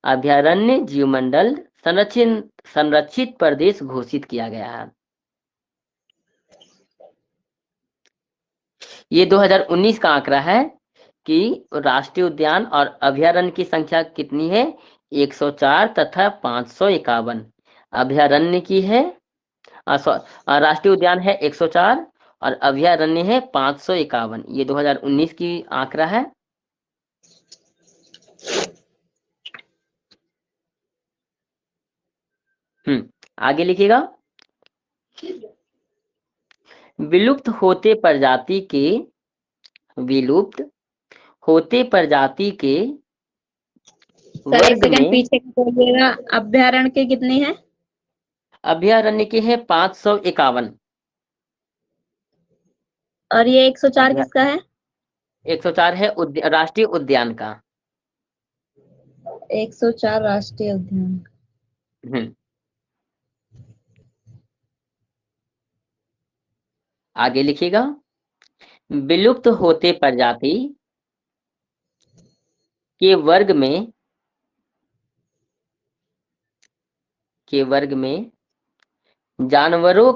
अभयारण्य जीवमंडल संरक्षित प्रदेश घोषित किया गया है। ये 2019 का आंकड़ा है कि राष्ट्रीय उद्यान और अभयारण्य की संख्या कितनी है, 104 तथा 551 अभयारण्य की है। राष्ट्रीय उद्यान है 104 और अभयारण्य है 551। ये 2019 की आंकड़ा है। आगे लिखिएगा विलुप्त होते प्रजाति के सर एक वर्ग सेकंड में, पीछे बोलिएगा, अभ्यारण्य के कितनी है? अभयारण्य के है 551। और ये 104 किसका है? 104 है राष्ट्रीय उद्यान का। 104 राष्ट्रीय उद्यान। हम्म आगे लिखिएगा विलुप्त होते प्रजाति के वर्ग में जानवरों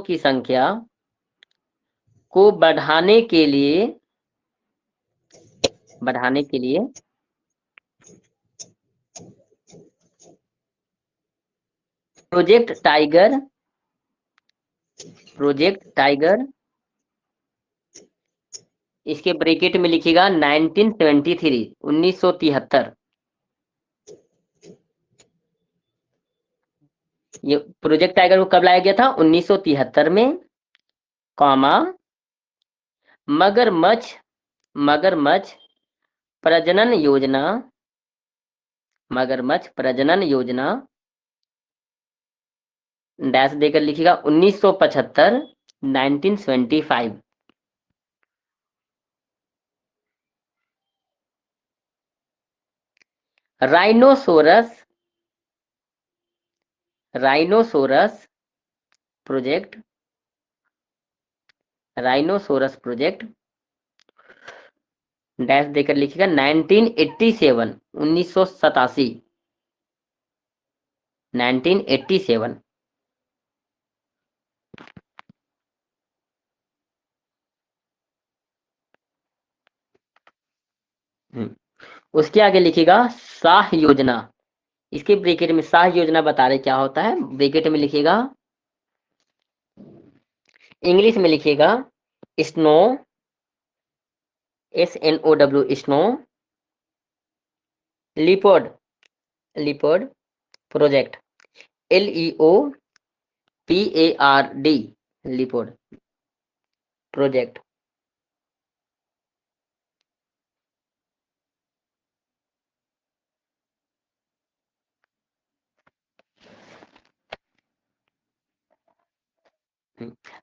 की संख्या को बढ़ाने के लिए प्रोजेक्ट टाइगर, इसके ब्रैकेट में लिखिएगा 1973, 1973। ये प्रोजेक्ट टाइगर को कब लाया गया था, 1973 में, कॉमा मगरमच्छ प्रजनन योजना डैश देकर लिखिएगा 1975, 1975। राइनोसोरस प्रोजेक्ट डैश देकर लिखिएगा 1987, 1987, 1987। उसके आगे लिखिएगा शाह योजना। इसके ब्रैकेट में शाह योजना बता रहे क्या होता है, ब्रैकेट में लिखिएगा, इंग्लिश में लिखिएगा snow, SNOW, snow leopard project, LEOPARD PARD leopard project.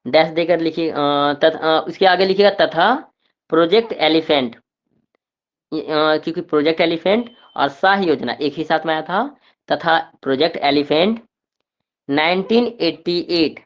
Dash देकर लिखिए उसके आगे लिखिएगा तथा प्रोजेक्ट एलिफेंट, क्योंकि प्रोजेक्ट एलिफेंट और शाह योजना एक ही साथ में आया था। तथा प्रोजेक्ट एलिफेंट 1988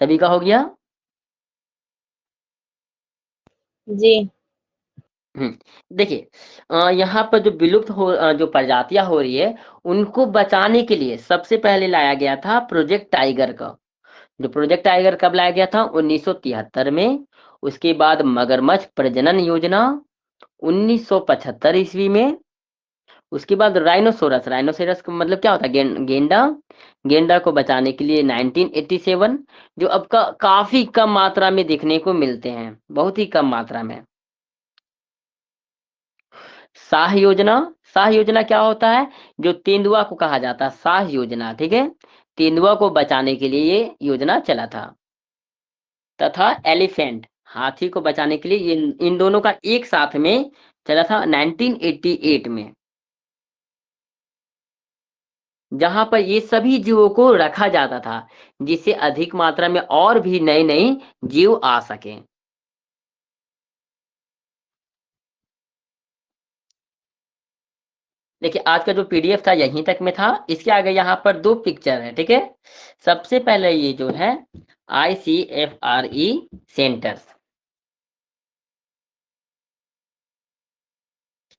सभी का हो गया। जी। देखिए यहाँ पर जो विलुप्त जो प्रजातियां हो रही है उनको बचाने के लिए सबसे पहले लाया गया था प्रोजेक्ट टाइगर का। जो प्रोजेक्ट टाइगर कब लाया गया था? 1973 में। उसके बाद मगरमच्छ प्रजनन योजना 1975 ईस्वी में। उसके बाद राइनोसोरस, राइनोसोरस का मतलब क्या होता है? गेंडा, गेंडा को बचाने के लिए 1987, जो अब काफी कम मात्रा में देखने को मिलते हैं, बहुत ही कम मात्रा में। शाह योजना, शाह योजना क्या होता है? जो तेंदुआ को कहा जाता है शाह योजना, ठीक है। तेंदुआ को बचाने के लिए ये योजना चला था। तथा एलिफेंट, हाथी को बचाने के लिए ये इन दोनों का एक साथ में चला था 1988 में, जहां पर ये सभी जीवों को रखा जाता था जिससे अधिक मात्रा में और भी नए नए जीव आ सके। देखिए आज का जो PDF था यहीं तक में था। इसके आगे यहाँ पर 2 पिक्चर है, ठीक है। सबसे पहले ये जो है ICFRE सेंटर्स,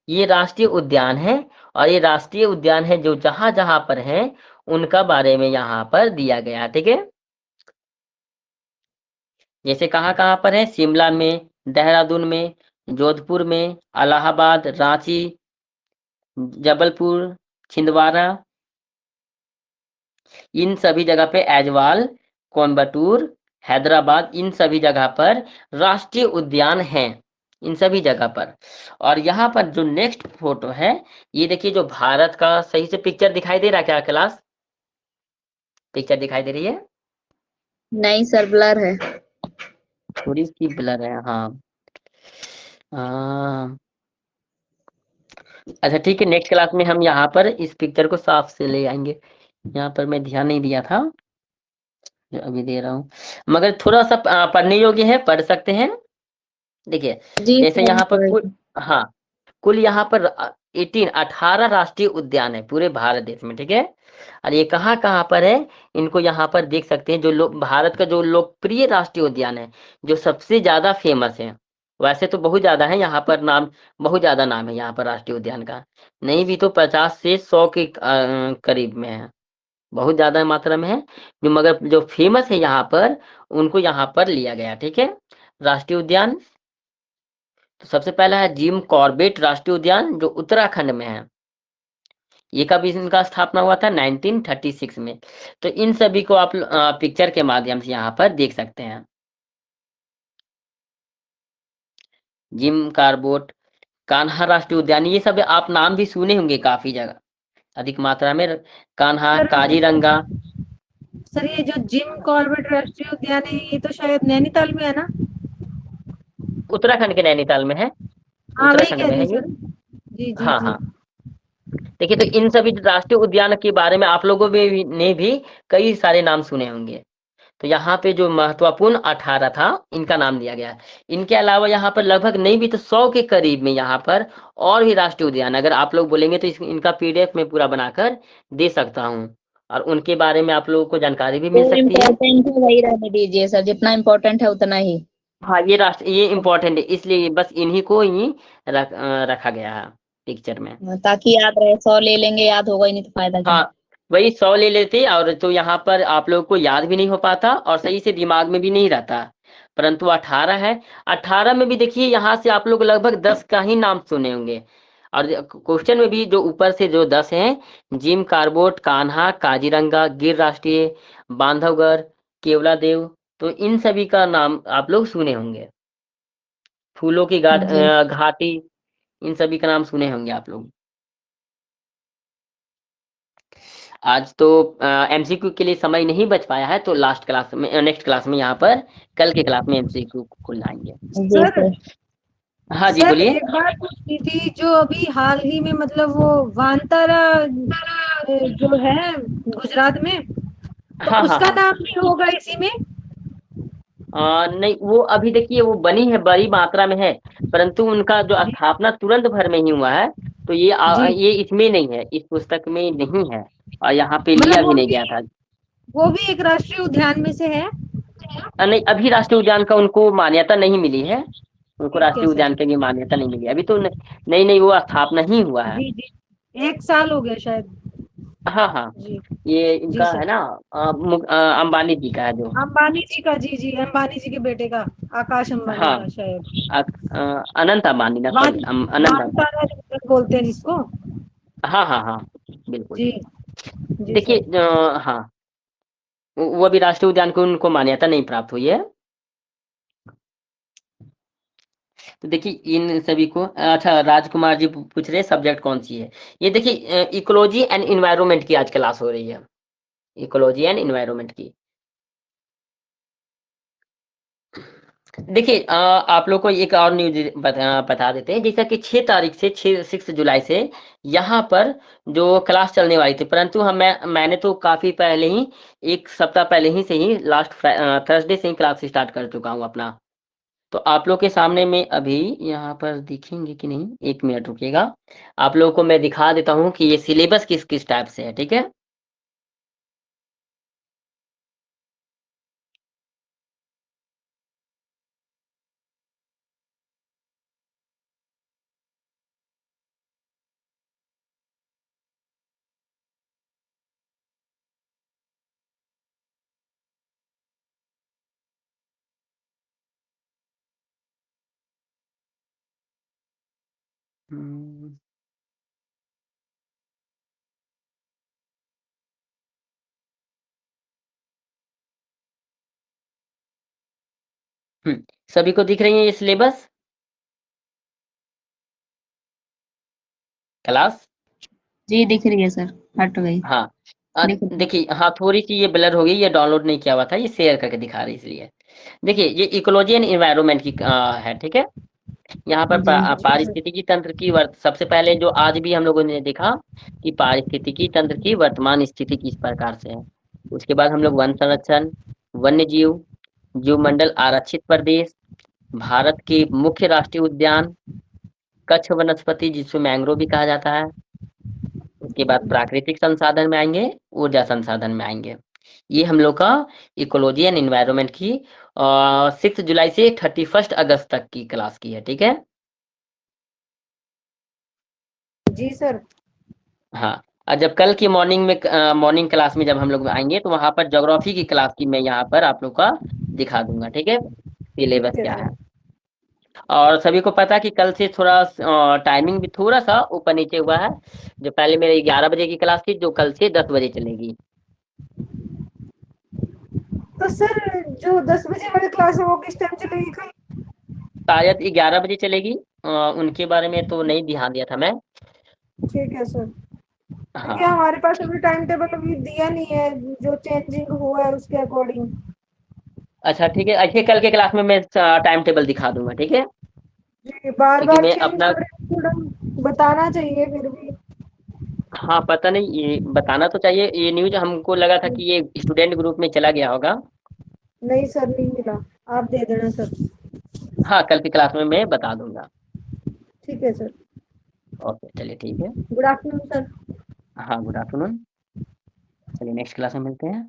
ये राष्ट्रीय उद्यान है और ये राष्ट्रीय उद्यान है जो जहां जहां पर है उनका बारे में यहाँ पर दिया गया, ठीक है। जैसे कहाँ कहाँ पर है? शिमला में, देहरादून में, जोधपुर में, इलाहाबाद, रांची, जबलपुर, छिंदवाड़ा, इन सभी जगह पे ऐजवाल, कोयम्बटूर, हैदराबाद, इन सभी जगह पर राष्ट्रीय उद्यान हैं, इन सभी जगह पर। और यहाँ पर जो नेक्स्ट फोटो है ये देखिए, जो भारत का सही से पिक्चर दिखाई दे रहा है क्या क्लास? पिक्चर दिखाई दे रही है? नहीं सर, ब्लर है। थोड़ी सी ब्लर है, हाँ। अच्छा ठीक है, नेक्स्ट क्लास में हम यहाँ पर इस पिक्चर को साफ से ले आएंगे। यहाँ पर मैं ध्यान नहीं दिया था, जो अभी दे रहा हूँ, मगर थोड़ा सा पढ़ने योग्य है, पढ़ सकते हैं। देखिए जी जैसे सर, यहाँ पर पढ़- हाँ, कुल यहाँ पर 18 राष्ट्रीय उद्यान है पूरे भारत देश में, ठीक है। और ये कहाँ कहाँ पर है इनको यहाँ पर देख सकते हैं। जो भारत का जो लोकप्रिय राष्ट्रीय उद्यान है, जो सबसे ज्यादा फेमस है, वैसे तो बहुत ज्यादा है यहाँ पर, नाम बहुत ज्यादा नाम है यहाँ पर राष्ट्रीय उद्यान का, नहीं भी तो 50 से 100 के करीब में है, बहुत ज्यादा मात्रा में है। जो मगर जो फेमस है यहाँ पर उनको यहाँ पर लिया गया, ठीक है, राष्ट्रीय उद्यान। तो सबसे पहला है जिम कॉर्बेट राष्ट्रीय उद्यान, जो उत्तराखंड में है। ये कब इनका स्थापना हुआ था? 1936 में। तो इन सभी को आप पिक्चर के माध्यम से यहाँ पर देख सकते हैं। जिम कॉर्बेट, कान्हा राष्ट्रीय उद्यान, ये सब आप नाम भी सुने होंगे काफी जगह, अधिक मात्रा में। कान्हा, काजीरंगा। सर ये जो जिम कॉर्बेट राष्ट्रीय उद्यान है ये तो शायद नैनीताल में है ना? उत्तराखंड के नैनीताल में है, हाँ वही उत्तराखंड कह में रही है हूँ ये। सर। जी जी हाँ जी। हाँ, देखिए तो इन सभी राष्ट्रीय उद्यान के बारे में आप लोगों ने भी कई सारे नाम सुने होंगे। तो यहाँ पे जो महत्वपूर्ण 18 था इनका नाम दिया गया है। इनके अलावा यहाँ पर लगभग नहीं भी तो 100 के करीब में यहाँ पर और भी राष्ट्रीय उद्यान, अगर आप लोग बोलेंगे तो इनका PDF में पूरा बनाकर दे सकता हूँ, और उनके बारे में आप लोगों को जानकारी भी मिल जो सकती है। इम्पोर्टेंट है वही रहने दीजिए सर, जितना इम्पोर्टेंट है उतना ही। हाँ ये इम्पोर्टेंट है, इसलिए बस इन्हीं को ही रखा गया है पिक्चर में। ताकि याद रहे, 100 ले लेंगे याद होगा ही नहीं तो फायदा क्या। हाँ वही 100 ले लेते और तो यहाँ पर आप लोगों को याद भी नहीं हो पाता और सही से दिमाग में भी नहीं रहता, परंतु 18 है। 18 में भी देखिए यहाँ से आप लोग लगभग 10 का ही नाम सुने होंगे और क्वेश्चन में भी जो ऊपर से जो 10 हैं, जिम कार्बोट, कान्हा, काजीरंगा, गिर राष्ट्रीय, बांधवगढ़, केवलादेव, तो इन सभी का नाम आप लोग सुने होंगे। फूलों की जी घाटी, इन सभी का नाम सुने होंगे आप लोग। आज तो एमसीक्यू के लिए समय नहीं बच पाया है, तो लास्ट क्लास में नेक्स्ट क्लास में यहाँ पर कल के क्लास में एमसीक्यू को लाएंगे। जी सर सर। हाँ जी सर बोलिए। एक बात पूछनी थी, जो अभी हाल ही में मतलब वो वानतारा जो है गुजरात में, तो हाँ हाँ उसका हाँ। नाम भी होगा इसी में? नहीं, वो अभी देखिए वो बनी है, बड़ी मात्रा में है, परंतु उनका जो जी स्थापना तुरंत भर में ही हुआ है, तो जी, ये इसमें नहीं है, इस पुस्तक में नहीं है और यहाँ पे लिया मतलब भी नहीं गया था। वो भी एक राष्ट्रीय उद्यान में से है? नहीं, अभी राष्ट्रीय उद्यान का उनको मान्यता नहीं मिली है, उनको ठीक है राष्ट्रीय सर। उद्यान के लिए मान्यता नहीं मिली, अभी तो नहीं नहीं वो स्थापना ही हुआ है। जी जी, 1 साल हो गया शायद। हाँ हाँ, जी ये जी इनका सर। है ना, अंबानी जी का है जो। अंबानी जी का, जी जी, अंबानी जी के बेटे का, आकाश अंबानी हाँ, का शायद। अनंत अंबानी ना, वान सॉरी, अनंत। वानतारा जंगल बोलते हैं जिसको। हाँ हाँ हाँ, बिल्कुल। जी जी देखिए सर। हाँ, वो अभी राष्ट्रीय उद्यान को उनको मान्यता नहीं प्राप्त हुई है। तो देखिए इन सभी को, अच्छा राजकुमार जी पूछ रहे सब्जेक्ट कौन सी है। ये देखिए इकोलॉजी एंड इन्वायरमेंट की आज क्लास हो रही है, इकोलॉजी एंड इन्वायरमेंट की। देखिए आप लोग को एक और न्यूज बता देते हैं, जैसा कि 6 तारीख से 6 जुलाई से यहाँ पर जो क्लास चलने वाली थी, परंतु मैंने तो काफी पहले ही, 1 सप्ताह पहले ही से ही लास्ट थर्सडे से ही क्लास स्टार्ट कर चुका हूँ अपना। तो आप लोग के सामने में अभी यहाँ पर दिखेंगे कि नहीं, 1 मिनट रुकिएगा, आप लोगों को मैं दिखा देता हूँ कि ये सिलेबस किस किस टाइप से है, ठीक है। हम्म, सभी को दिख रही है ये सिलेबस क्लास? जी दिख रही है सर, हट गई। हाँ, दिख रही देखिए हाँ, थोड़ी सी ये ब्लर हो गई, ये डाउनलोड नहीं किया हुआ था, ये शेयर करके दिखा रही इसलिए। देखिए ये इकोलॉजी एंड इन्वायरमेंट की है, ठीक है। यहाँ पर है। जी जी सर। पारिस्थितिकी तंत्र की सबसे पहले जो आज भी हम लोगों ने देखा कि पारिस्थितिकी तंत्र की वर्तमान स्थिति किस प्रकार से है। उसके बाद हम लोग वन संरक्षण, वन्य जीव, जीव मंडल आरक्षित प्रदेश, भारत के मुख्य राष्ट्रीय उद्यान, कच्छ वनस्पति जिसको मैंग्रोव भी कहा जाता है। उसके बाद प्राकृतिक संसाधन में आएंगे, ऊर्जा संसाधन में आएंगे। ये हम लोग का इकोलॉजी एंड एनवायरनमेंट की 6 जुलाई से 31 अगस्त तक की क्लास की है, ठीक है। जी सर। हाँ, और जब कल की मॉर्निंग क्लास में जब हम लोग आएंगे तो वहां पर ज्योग्राफी की क्लास की मैं यहाँ पर आप लोग का दिखा दूंगा, ठीक है, सिलेबस ठीक है क्या सर। है। और सभी को पता है कि कल से थोड़ा टाइमिंग भी थोड़ा सा ऊपर नीचे हुआ है, जो पहले मेरी 11 बजे की क्लास थी, जो कल से 10 बजे चलेगी। तो सर जो 10 बजे वाली क्लास है वो किस टाइम चलेगी कल? शायद 11 बजे चलेगी, उनके बारे में तो नहीं ध्यान दिया था मैं। ठीक है सर, क्योंकि हाँ, हमारे पास अभी टाइम टेबल अभी दिया नहीं है, जो चेंजिंग हुआ है उसके अकॉर्डिंग। अच्छा ठीक है, अच्छे कल के क्लास में मैं टाइम टेबल दिखा दूंगा, ठीक है, जी, बार क्योंकि बार मैं चेंज अपना, हो रहे हैं, थोड़ा बताना चाहिए फिर भी। हाँ पता नहीं, ये बताना तो चाहिए, ये न्यूज हमको लगा था कि ये स्टूडेंट ग्रुप में चला गया होगा। नहीं सर, नहीं मिला, आप दे देना सर। हाँ, कल की क्लास में मैं बता दूंगा। ठीक है सर। ओके, चलिए ठीक है। Good afternoon sir. हाँ, गुड आफ्टरनून। चलिए नेक्स्ट क्लास में मिलते हैं।